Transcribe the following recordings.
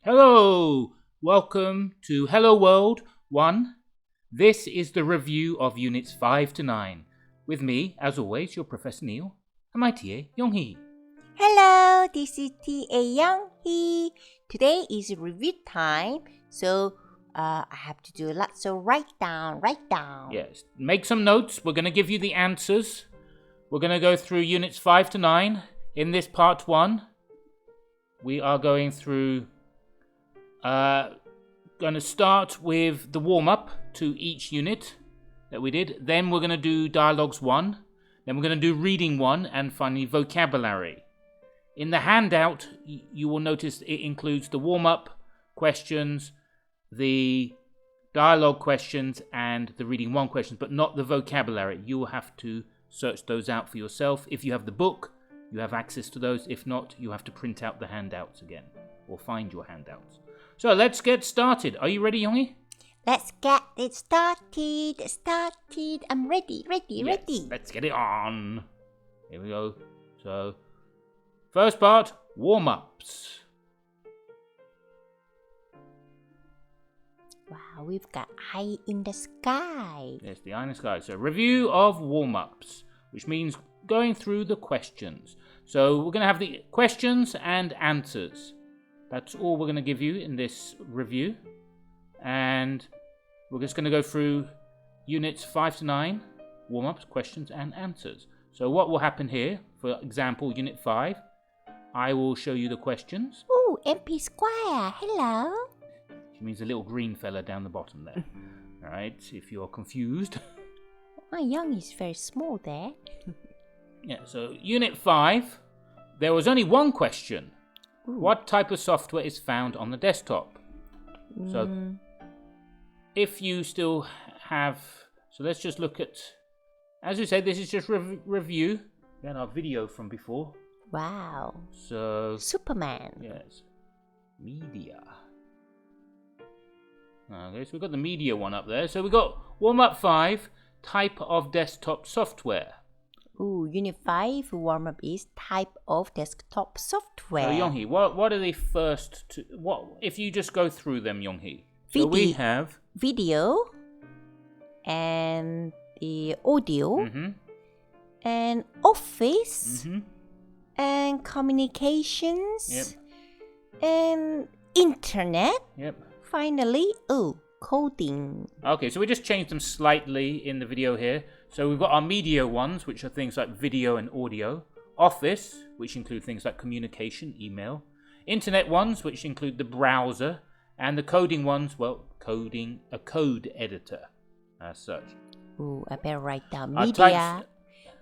Hello! Welcome to Hello World 1. This is the review of Units 5 to 9. With me, as always, your Professor Neil and my TA, Young-hee. Hello, this is TA Young-hee. Today is review time, so I have to do lots of write down. Yes, make some notes. We're going to give you the answers. We're going to go through Units 5 to 9. In this part 1, we are going through... going to start with the warm-up to each unit that we did. Then we're going to do Dialogues 1. Then we're going to do Reading 1. And finally, Vocabulary. In the handout, you will notice it includes the warm-up questions, the dialogue questions, and the Reading 1 questions, but not the vocabulary. You will have to search those out for yourself. If you have the book, you have access to those. If not, you have to print out the handouts again or find your handouts. So let's get started. Are you ready, Youngie? Let's get it started. I'm ready. Let's get it on. Here we go. So, first part, warm-ups. Wow, we've got eye in the sky. Yes, the eye in the sky. So, review of warm-ups, which means going through the questions. So, we're going to have the questions and answers. That's all we're going to give you in this review. And we're just going to go through Units 5 to 9, warm-ups, questions and answers. So what will happen here, for example, Unit 5, I will show you the questions. Ooh, MP Square, hello. Which means a little green fella down the bottom there. Alright, if you're confused. My Young is very small there. Yeah, so Unit 5, there was only one question. Ooh. What type of software is found on the desktop? So, if you still have... So let's just look at... As we say, this is just review. We had our video from before. Wow. So... Superman. Yes. Media. Okay, so we've got the media one up there. So we've got warm-up 5, type of desktop software. Ooh, Unit 5 warm-up is type of desktop software. So Young-hee, what are the first two? What if you just go through them, Young-hee? So we have video and the audio and office and communications and internet. Yep. Finally, coding. Okay, so we just changed them slightly in the video here. So we've got our media ones, which are things like video and audio. Office, which include things like communication, email. Internet ones, which include the browser. And the coding ones, well, coding, a code editor, as such. Ooh, I better write down media,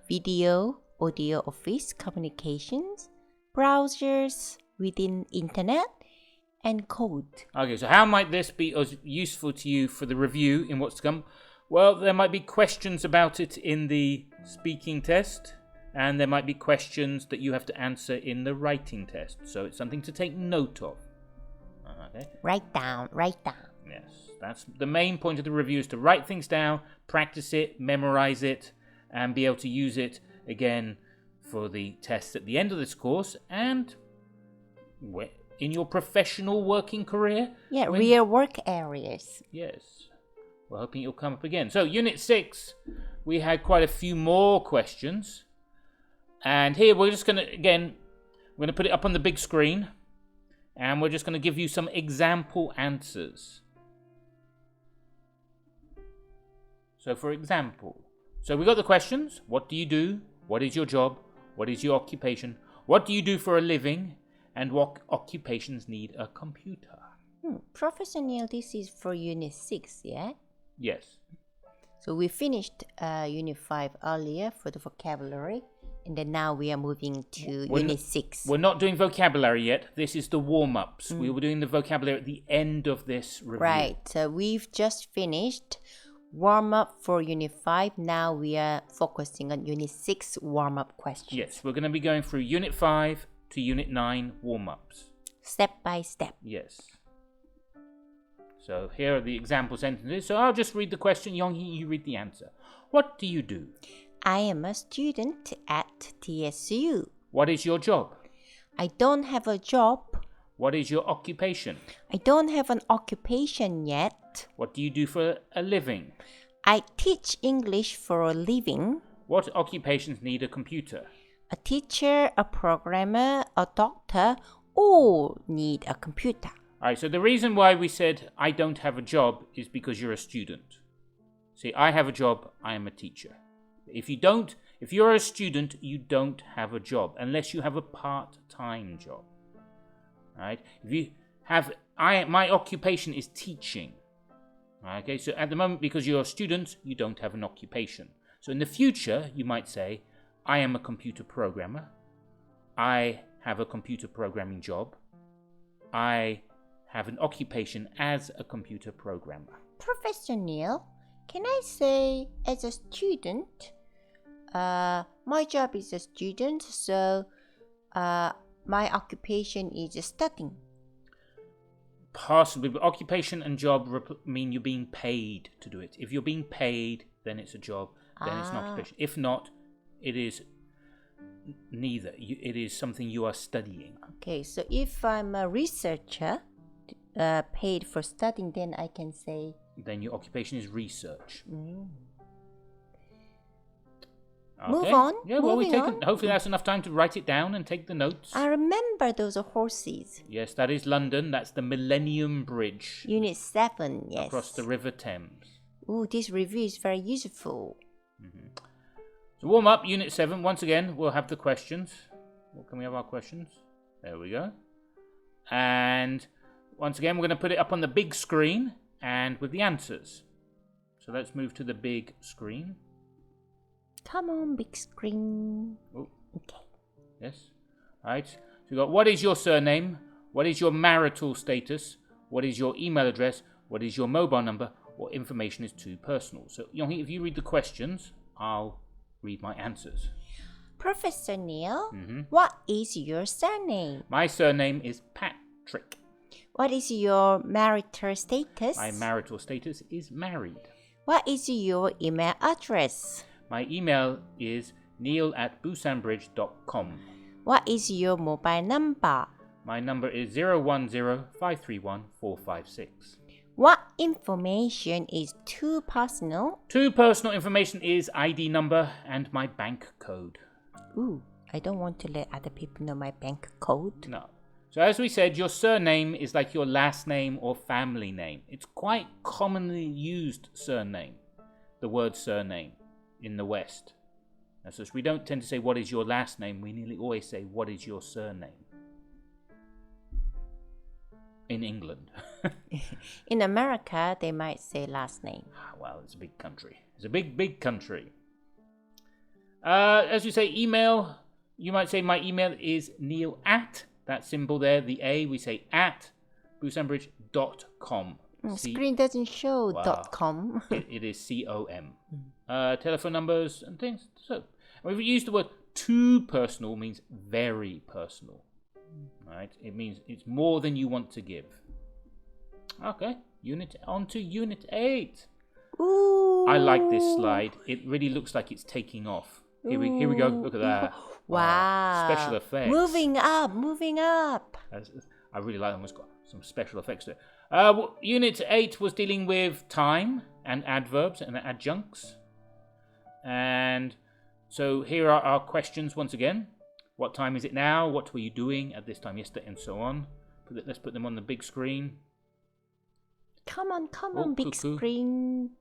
video, audio, office, communications, browsers within internet, and code. Okay, so how might this be as useful to you for the review in what's to come? Well, there might be questions about it in the speaking test, and there might be questions that you have to answer in the writing test. So it's something to take note of. Okay. Write down. Yes, that's the main point of the review, is to write things down, practice it, memorize it, and be able to use it again for the tests at the end of this course and in your professional working career. Yeah, real work areas. Yes. We're hoping it'll come up again. So, Unit 6, we had quite a few more questions. And here we're just going to, again, we're going to put it up on the big screen. And we're just going to give you some example answers. So, for example, so we got the questions. What do you do? What is your job? What is your occupation? What do you do for a living? And what occupations need a computer? Professor Neil, this is for Unit 6, yeah? Yes. So we finished Unit 5 earlier for the vocabulary. And then now we are moving to Unit 6. We're not doing vocabulary yet. This is the warm-ups. We were doing the vocabulary at the end of this review. Right. So we've just finished warm-up for Unit 5. Now we are focusing on Unit 6 warm-up questions. Yes, we're going to be going through Unit 5 to Unit 9 warm-ups. Step by step. Yes. So here are the example sentences. So I'll just read the question. Young-hee, you read the answer. What do you do? I am a student at TSU. What is your job? I don't have a job. What is your occupation? I don't have an occupation yet. What do you do for a living? I teach English for a living. What occupations need a computer? A teacher, a programmer, a doctor all need a computer. All right, so the reason why we said I don't have a job is because you're a student. See, I have a job, I am a teacher. If you're a student, you don't have a job unless you have a part-time job. All right? If you have my occupation is teaching. Okay, so at the moment, because you're a student, you don't have an occupation. So in the future, you might say, I am a computer programmer. I have a computer programming job. I have an occupation as a computer programmer. Professor Neil, can I say as a student, my job is a student, so my occupation is studying. Possibly, but occupation and job mean you're being paid to do it. If you're being paid, then it's a job, then it's an occupation. If not, it is neither. It is something you are studying. Okay, so if I'm a researcher paid for studying, then I can say... Then your occupation is research. Okay. Move on. Yeah, well, on. hopefully that's enough time to write it down and take the notes. I remember those horses. Yes, that is London. That's the Millennium Bridge. Unit 7, yes. Across the River Thames. Oh, this review is very useful. So warm up, Unit 7. Once again, we'll have the questions. Well, can we have our questions? There we go. And once again, we're going to put it up on the big screen and with the answers. So let's move to the big screen. Come on, big screen. Oh. Okay. Yes. All right. So we've got what is your surname? What is your marital status? What is your email address? What is your mobile number? What information is too personal? So, Yonghee, if you read the questions, I'll read my answers. Professor Neil, what is your surname? My surname is Patrick. What is your marital status? My marital status is married. What is your email address? My email is neil@busanbridge.com. What is your mobile number? My number is 010-531-456. What information is too personal? Too personal information is ID number and my bank code. Ooh, I don't want to let other people know my bank code. No. So as we said, your surname is like your last name or family name. It's quite commonly used surname, the word surname, in the West. And so we don't tend to say, what is your last name? We nearly always say, what is your surname? In England. In America, they might say last name. Well, it's a big country. It's a big, big country. As we say, email, you might say my email is neil at, that symbol there, the A, we say at busanbridge.com. Screen doesn't show .com. It is COM. Telephone numbers and things. So, we've used the word too personal means very personal. Right? It means it's more than you want to give. Okay, on to Unit 8. Ooh. I like this slide. It really looks like it's taking off. Here we go. Look at that. Wow. Special effects. Moving up. I really like them. It's got some special effects to it. Unit 8 was dealing with time and adverbs and adjuncts. And so here are our questions once again. What time is it now? What were you doing at this time yesterday? And so on. Let's put them on the big screen. Come on, big screen.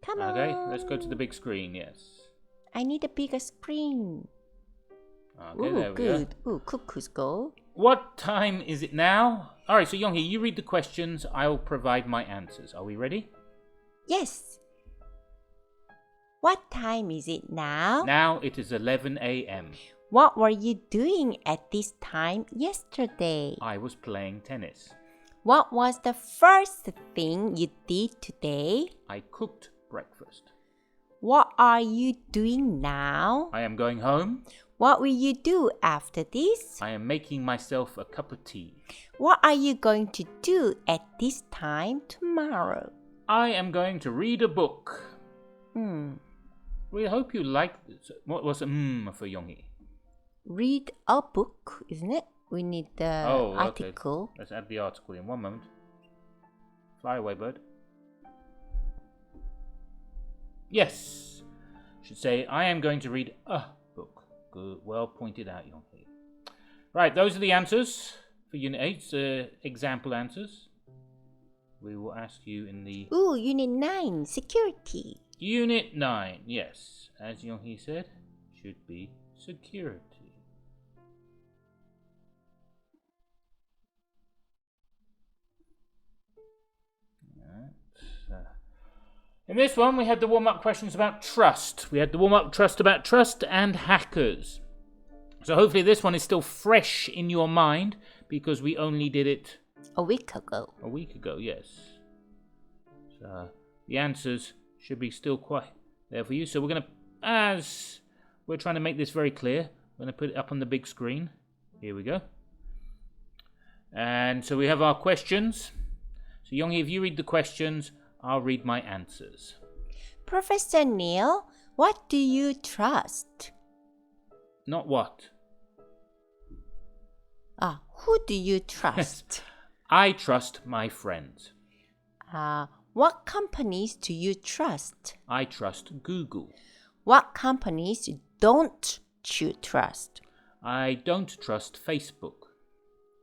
Come on. Okay, let's go to the big screen, yes. I need a bigger screen. Okay, there we go. Ooh, cuckoo's go. What time is it now? All right, so Yonghee, you read the questions. I'll provide my answers. Are we ready? Yes. What time is it now? Now it is 11 a.m. What were you doing at this time yesterday? I was playing tennis. What was the first thing you did today? I cooked breakfast. What are you doing now? I am going home. What will you do after this? I am making myself a cup of tea. What are you going to do at this time tomorrow? I am going to read a book. We hope you like this. What was for Yonghee? Read a book, isn't it? We need the Okay. article. Let's add the article in 1 moment. Fly away, bird. Yes. Should say, I am going to read a book. Good. Well pointed out, Yonghee. Right, those are the answers for Unit 8's example answers. We will ask you in the... Ooh, Unit 9, security. Unit 9, yes. As Yonghee said, should be security. In this one, we had the warm-up questions about trust. We had the warm-up trust about trust and hackers. So hopefully this one is still fresh in your mind because we only did it A week ago. a week ago, yes. So the answers should be still quite there for you. So we're going to, as we're trying to make this very clear, we're going to put it up on the big screen. Here we go. And so we have our questions. So Yonghee, if you read the questions, I'll read my answers. Professor Neil, what do you trust? Not what? Who do you trust? I trust my friends. What companies do you trust? I trust Google. What companies don't you trust? I don't trust Facebook.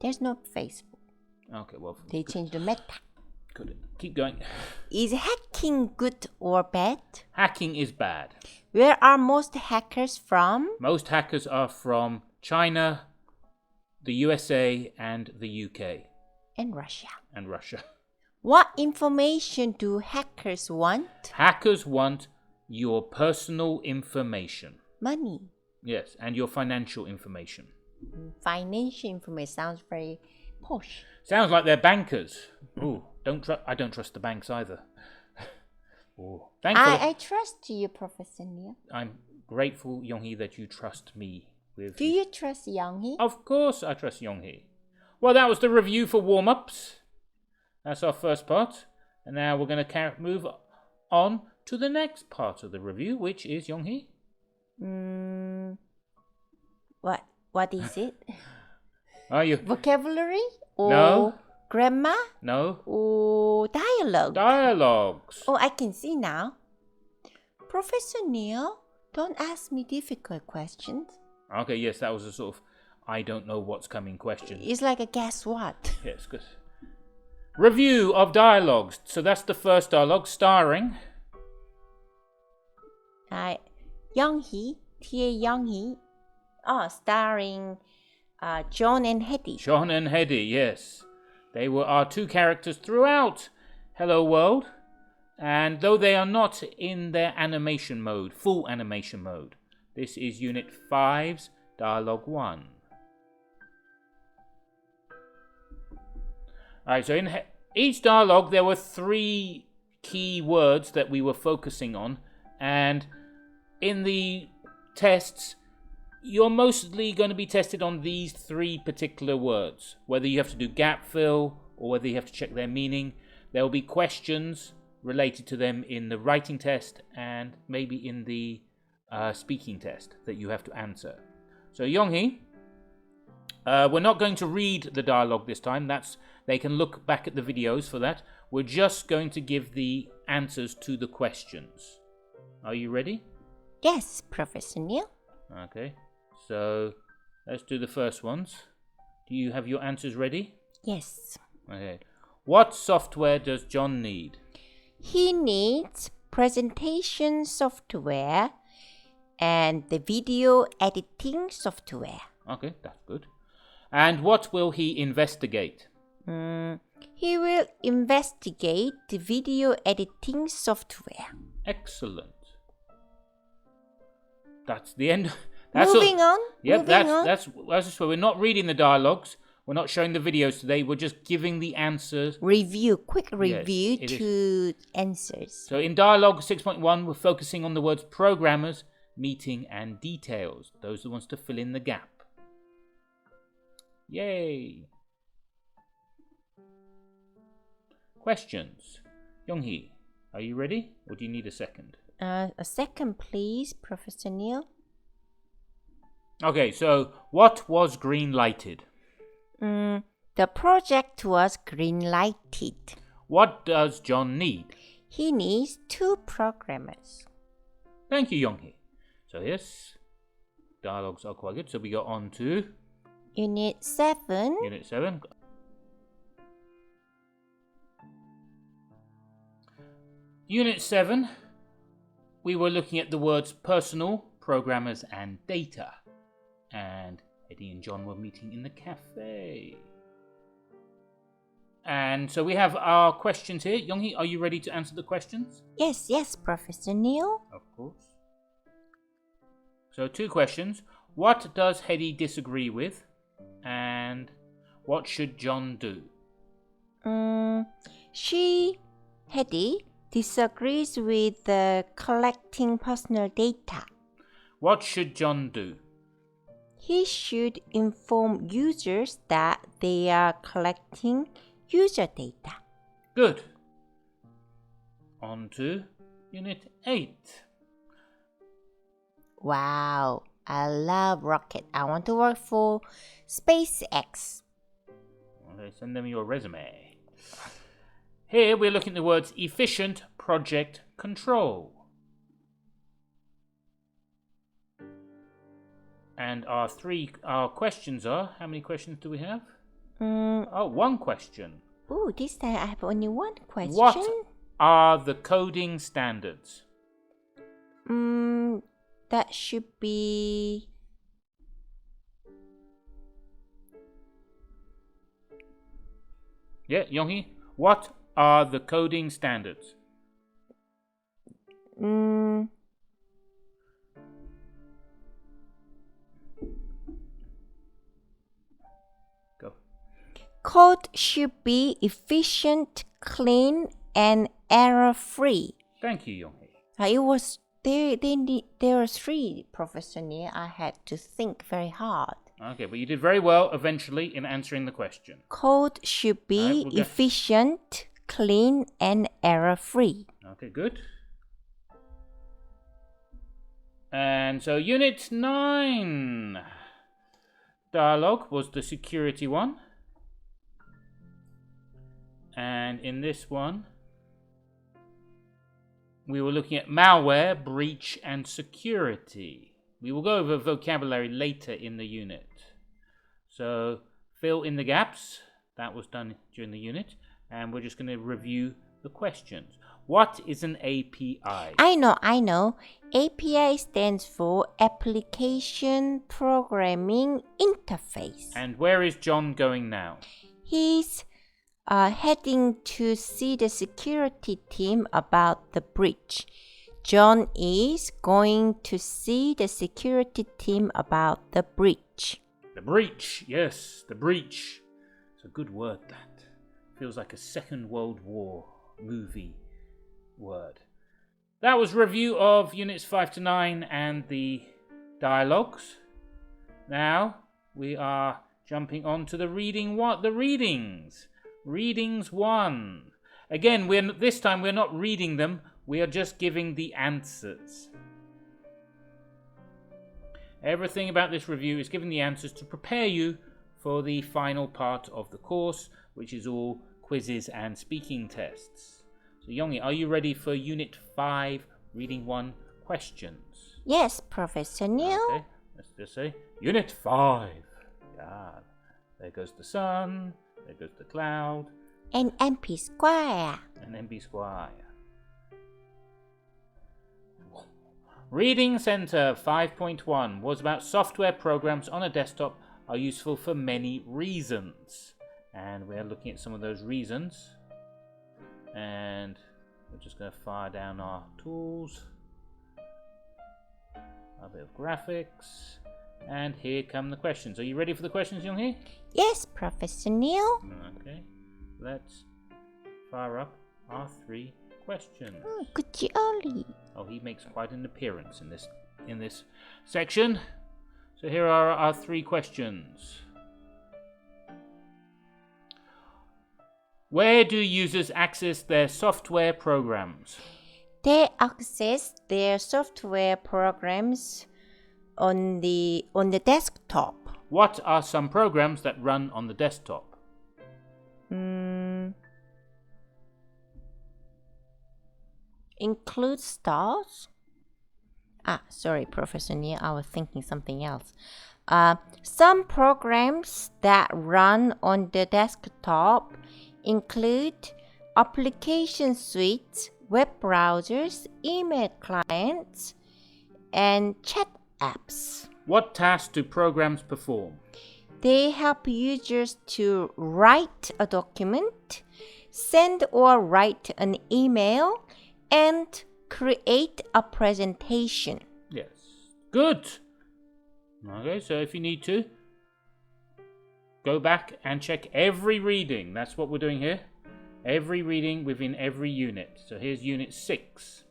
There's no Facebook. Okay, well... They changed the meta. Good. Keep going. Is hacking good or bad? Hacking is bad. Where are most hackers from? Most hackers are from China, the USA, and the UK. And Russia. And Russia. What information do hackers want? Hackers want your personal information. Money. Yes, and your financial information. Financial information sounds very posh. Sounds like they're bankers. Ooh, I don't trust the banks either. Ooh. I trust you, Professor Neil. I'm grateful, Yonghee, that you trust me. Do you trust Yonghee? Of course I trust Yonghee. Well, that was the review for warm-ups. That's our first part. And now we're going to move on to the next part of the review, which is Yonghee. What is it? Are you? Vocabulary? Or No. Grammar? No. Or dialogue? Dialogues. Oh, I can see now. Professor Neil, don't ask me difficult questions. Okay, yes, that was a sort of I don't know what's coming question. It's like a guess what? Yes, good. Review of dialogues. So that's the first dialogue, starring... Yonghee, T.A. Yonghee. Starring John and Hetty. John and Hetty, yes. They were our two characters throughout Hello World. And though they are not in their animation mode, full animation mode, this is Unit 5's Dialogue 1. Alright, so in each dialogue there were 3 key words that we were focusing on. And in the tests, you're mostly going to be tested on these 3 particular words. Whether you have to do gap fill or whether you have to check their meaning. There will be questions related to them in the writing test and maybe in the speaking test that you have to answer. So Yonghee, we're not going to read the dialogue this time. They can look back at the videos for that. We're just going to give the answers to the questions. Are you ready? Yes, Professor Neil. Okay, so let's do the first ones. Do you have your answers ready? Yes. Okay. What software does John need? He needs presentation software and the video editing software. Okay, that's good. And what will he investigate? He will investigate the video editing software. Excellent. That's the end. Moving on. Yep, that's why we're not reading the dialogues. We're not showing the videos today. We're just giving the answers. Quick review to answers. So in dialogue 6.1, we're focusing on the words programmers, meeting, and details. Those are the ones to fill in the gap. Yay! Questions. Yonghee, are you ready? Or do you need a second? A second, please, Professor Neil. Okay, so what was green lighted? The project was green-lighted. What does John need? He needs 2 programmers. Thank you, Yonghee. So yes, dialogues are quite good. So we go on to Unit 7. Unit 7. Unit 7, we were looking at the words personal, programmers, and data. And Eddie and John were meeting in the cafe. And so we have our questions here. Yonghee, are you ready to answer the questions? Yes, Professor Neil. Of course. So 2 questions. What does Hetty disagree with? And what should John do? Hetty, disagrees with collecting personal data. What should John do? He should inform users that they are collecting user data. Good. On to Unit 8. Wow, I love rocket. I want to work for SpaceX. Okay, send them your resume. Here we're looking at the words efficient project control. And our questions are, how many questions do we have? 1 question. Oh, this time I have only 1 question. What are the coding standards? That should be... Yeah, Yonghee, what are the coding standards? Go. Code should be efficient, clean, and error-free. Thank you, Yonghee. It was there were 3, Professor Neil. I had to think very hard. Okay, but you did very well eventually in answering the question. Code should be efficient, clean, and error-free. Okay, good. And so Unit 9 dialogue was the security one. And in this one, we were looking at malware, breach, and security. We will go over vocabulary later in the unit. So fill in the gaps. That was done during the unit. And we're just going to review the questions. What is an API? I know. API stands for Application Programming Interface. And where is John going now? He's heading to see the security team about the breach. John is going to see the security team about the breach. The breach, yes, the breach. It's a good word, that. Feels like a Second World War movie word. That was review of Units 5 to 9 and the dialogues. Now we are jumping on to the readings. Readings 1. Again, this time we're not reading them, we are just giving the answers. Everything about this review is giving the answers to prepare you for the final part of the course, which is all quizzes and speaking tests. So Yonghee, are you ready for Unit 5, Reading 1 questions? Yes, Professor Neil. Okay, let's just say Unit 5. Yeah, there goes the sun, there goes the cloud. And MP Square. And MP Square. Reading Center 5.1 was about software programs on a desktop are useful for many reasons. And we're looking at some of those reasons. And we're just going to fire down our tools. A bit of graphics. And here come the questions. Are you ready for the questions, Yonghee? Yes, Professor Neil. Okay. Let's fire up our 3 questions. Kuchioli. Oh, he makes quite an appearance in this section. So here are our 3 questions. Where do users access their software programs? They access their software programs on the desktop. What are some programs that run on the desktop? Include stars? Sorry, Professor Neil, I was thinking something else. Some programs that run on the desktop include application suites, web browsers, email clients, and chat apps. What tasks do programs perform? They help users to write a document, send or write an email, and create a presentation. Yes. Good. Okay, so if you need to, go back and check every reading. That's what we're doing here. Every reading within every unit. So here's Unit 6.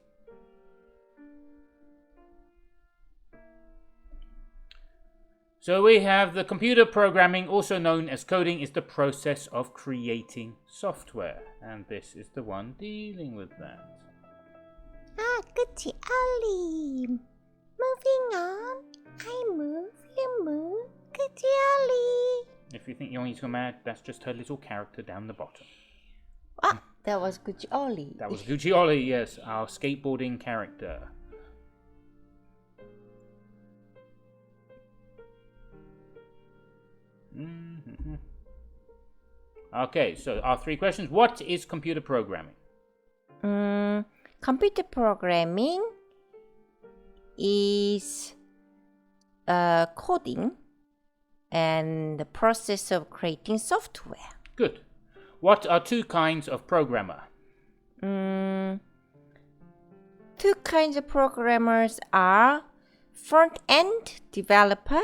So we have the computer programming, also known as coding, is the process of creating software. And this is the one dealing with that. Goody Ollie. Moving on. I move, you move. Goody Ollie. If you think Youngie's gone mad, that's just her little character down the bottom. That was Goody Ollie. That was Gucci Ollie, yes, our skateboarding character. Okay, so our 3 questions. What is computer programming? Computer programming is coding and the process of creating software. Good. What are 2 kinds of programmer? 2 kinds of programmers are front-end developer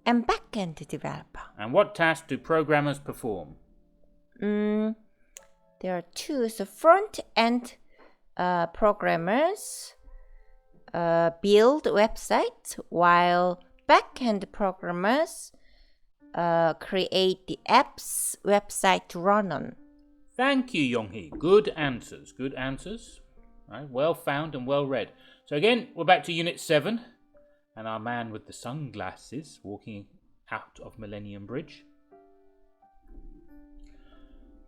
and back-end developer. And what tasks do programmers perform? There are 2. So front-end programmers build websites, while back-end programmers create the apps website to run on. Thank you, Yonghee. Good answers. Good answers. Right, well found and well read. So again, we're back to Unit 7. And our man with the sunglasses walking out of Millennium Bridge.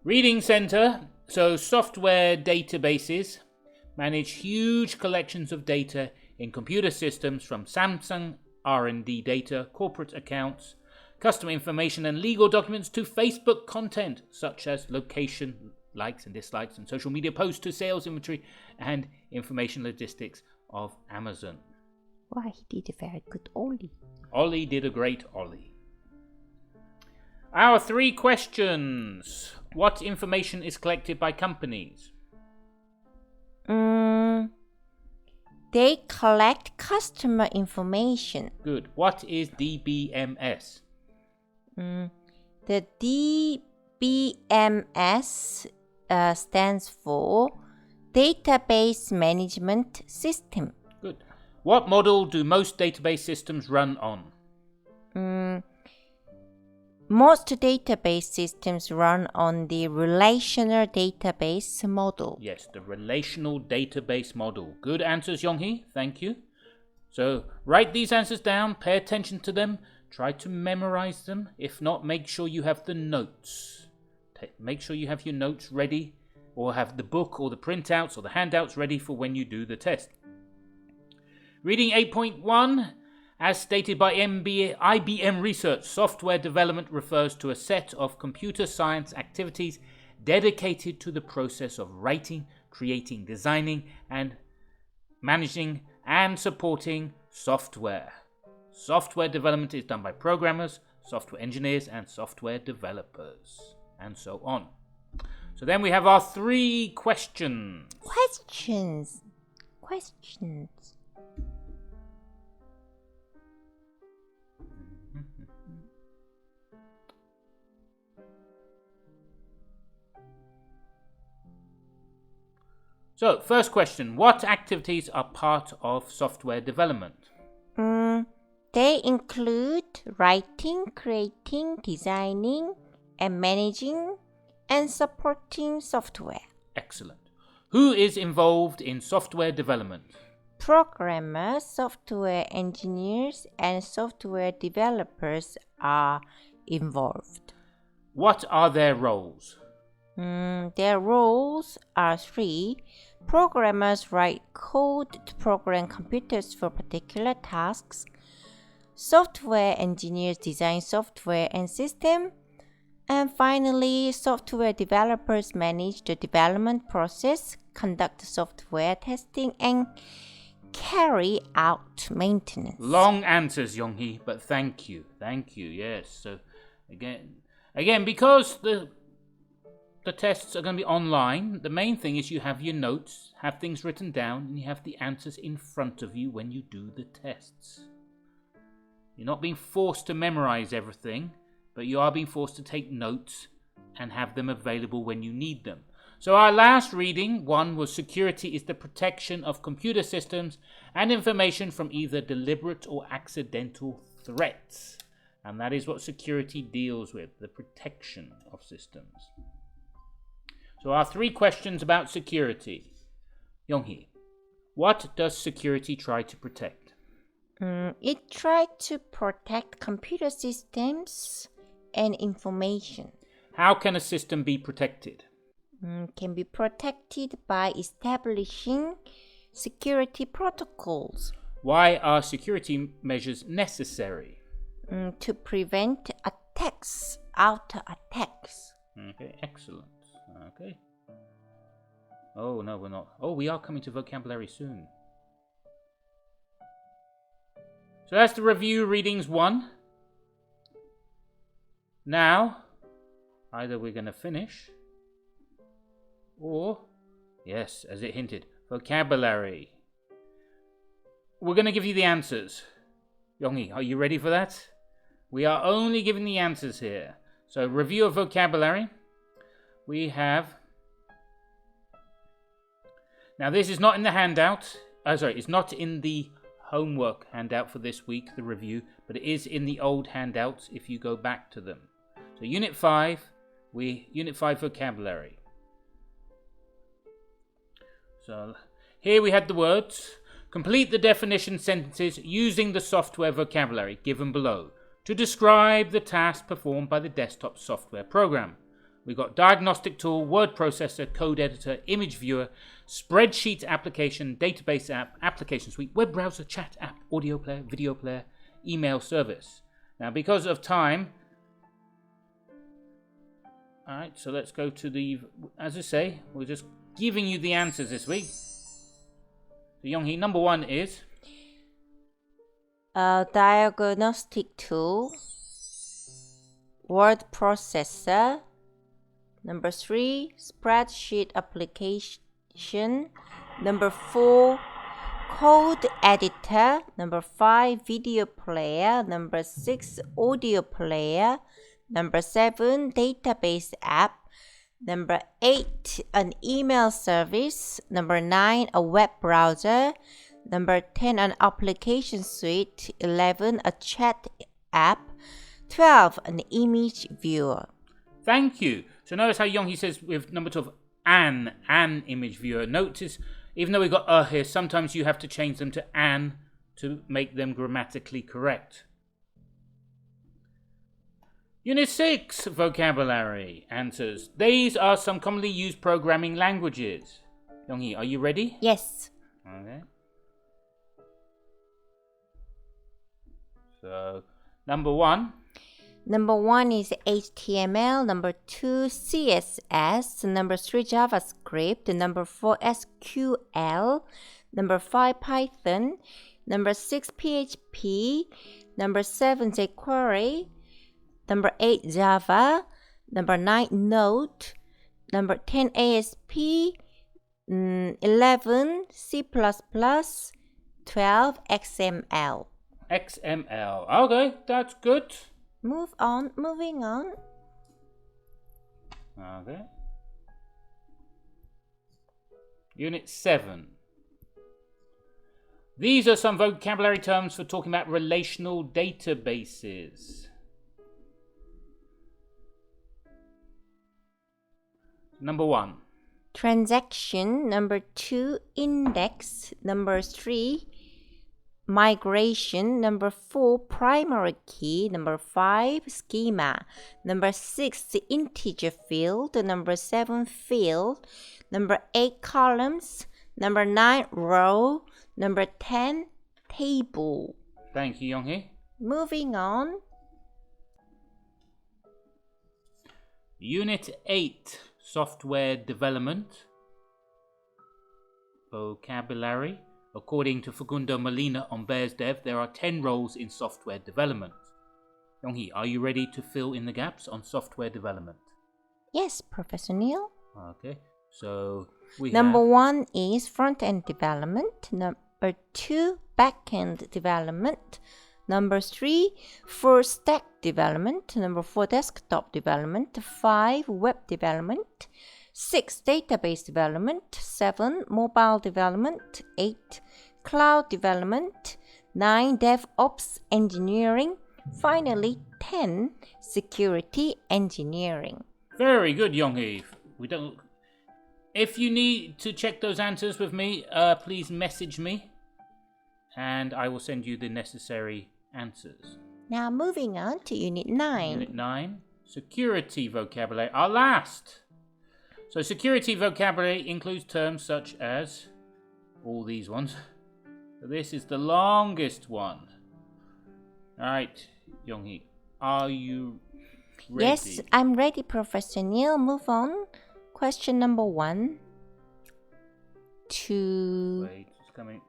Reading Center. So software databases manage huge collections of data in computer systems, from Samsung R&D data, corporate accounts, customer information and legal documents, to Facebook content such as location, likes and dislikes, and social media posts, to sales inventory and information logistics of Amazon. Why, he did a very good Ollie. Ollie did a great Ollie. Our 3 questions. What information is collected by companies? They collect customer information. Good. What is DBMS? The DBMS stands for Database Management System. Good. What model do most database systems run on? Most database systems run on the relational database model. Yes, the relational database model. Good answers, Yonghee. Thank you. So write these answers down, pay attention to them, try to memorize them. If not, make sure you have the notes. Make sure you have your notes ready, or have the book or the printouts or the handouts ready for when you do the test. Reading 8.1. As stated by IBM Research, software development refers to a set of computer science activities dedicated to the process of writing, creating, designing, and managing and supporting software. Software development is done by programmers, software engineers, and software developers, and so on. So then we have our 3 questions. Questions. So, first question. What activities are part of software development? They include writing, creating, designing, and managing and supporting software. Excellent. Who is involved in software development? Programmers, software engineers, and software developers are involved. What are their roles? Their roles are three. Programmers write code to program computers for particular tasks. Software engineers design software and system. And finally, software developers manage the development process, conduct software testing, and carry out maintenance. Long answers, Yonghee, but thank you. Thank you, yes. So, again, because the tests are going to be online, the main thing is you have your notes, have things written down, and you have the answers in front of you when you do the tests. You're not being forced to memorize everything, but you are being forced to take notes and have them available when you need them. So our last reading, one, was security is the protection of computer systems and information from either deliberate or accidental threats. And that is what security deals with, the protection of systems. So our 3 questions about security. Yonghee, what does security try to protect? It tries to protect computer systems and information. How can a system be protected? Can be protected by establishing security protocols. Why are security measures necessary? To prevent attacks, outer attacks. Okay, excellent. Okay. Oh, no, we're not. Oh, we are coming to vocabulary soon. So that's the review readings 1. Now, either we're going to finish, or, yes, as it hinted, vocabulary. We're going to give you the answers. Yonghee, are you ready for that? We are only giving the answers here. So, review of vocabulary. We have... Now, this is not in the handout. It's not in the homework handout for this week, the review, but it is in the old handouts if you go back to them. So, Unit 5 vocabulary. So, here we had the words. Complete the definition sentences using the software vocabulary given below to describe the task performed by the desktop software program. We got diagnostic tool, word processor, code editor, image viewer, spreadsheet application, database app, application suite, web browser, chat app, audio player, video player, email service. Now, because of time, alright, so let's go to the, as I say, we're just giving you the answers this week. So, Yonghee, number 1 is? Diagnostic tool, word processor. Number 3, spreadsheet application. Number 4, code editor. Number 5, video player. Number 6, audio player. Number 7, database app. Number 8, an email service. Number 9, a web browser. Number 10, an application suite. 11, a chat app. 12, an image viewer. Thank you. So notice how Yonghee says with number 12, an image viewer. Notice, even though we've got here, sometimes you have to change them to an to make them grammatically correct. Unit 6, vocabulary answers. These are some commonly used programming languages. Yonghee, are you ready? Yes. Okay. So, number 1. Number 1 is HTML. Number 2, CSS. Number 3, JavaScript. Number 4, SQL. Number 5, Python. Number 6, PHP. Number 7, jQuery. Number 8, Java. Number 9, Node. Number 10, ASP. 11, C++. 12, XML. XML. Okay, that's good. Moving on. Okay. Unit 7. These are some vocabulary terms for talking about relational databases. Number 1. transaction. Number 2, index. Number 3, migration. Number 4, primary key. Number 5, schema. Number 6, the integer field. Number 7, field. Number 8, columns. Number 9, row. Number 10, table. Thank you, Young-hee. Moving on. Unit 8, software development. Vocabulary. According to Facundo Molina on Bears Dev, there are 10 roles in software development. Young-hee, are you ready to fill in the gaps on software development? Yes, Professor Neil. Okay, so we Number have... 1 is front-end development. Number 2, back-end development. Number 3, full stack development. Number 4, desktop development. 5, web development. 6, database development. 7, mobile development. 8, cloud development. 9, DevOps engineering. Finally, 10, security engineering. Very good, Young-hee. We don't... If you need to check those answers with me, please message me, and I will send you the necessary answers. Now moving on to Unit 9. Unit 9, security vocabulary, our last. So security vocabulary includes terms such as all these ones. So this is the longest one. All right, Young-hee, are you ready? Yes, I'm ready, Professor Neil. Move on. Question number 1 to... Wait, it's coming.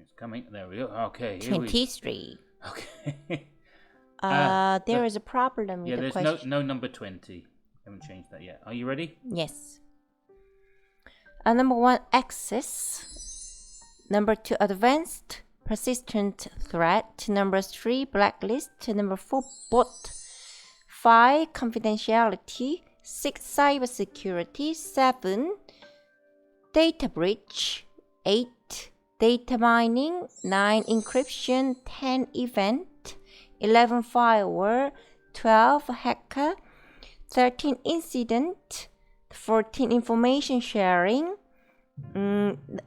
It's coming. There we go. Okay. 23. Okay. There is a problem with yeah, the there's question. no number 20. Haven't changed that yet. Are you ready? Yes. Number 1, access. Number 2, advanced persistent threat. Number 3, blacklist. Number 4, bot. 5, confidentiality. 6, cybersecurity. 7, data breach. 8, data mining. 9, encryption. 10, event. 11, firewall. 12, hacker. 13, incident. 14, information sharing.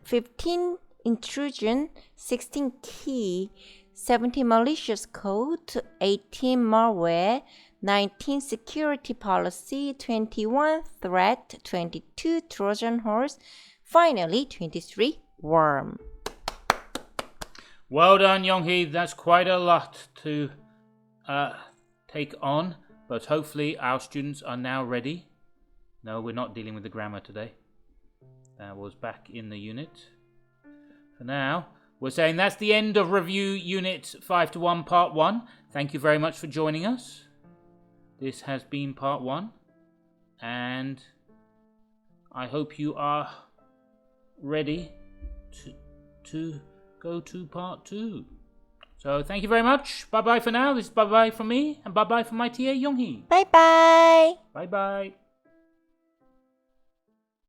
15, intrusion. 16, key. 17, malicious code. 18, malware. 19, security policy. 21, threat. 22, Trojan horse. Finally, 23, worm. Well done, Young-hee. That's quite a lot to take on, but hopefully our students are now ready. No, we're not dealing with the grammar today. That was back in the unit. For now, we're saying that's the end of review unit 5 to 1 part 1. Thank you very much for joining us. This has been part 1, and I hope you are ready to go to part 2. So thank you very much. Bye bye for now. This is bye bye from me, and bye bye from my TA Young-hee. Bye bye. Bye bye.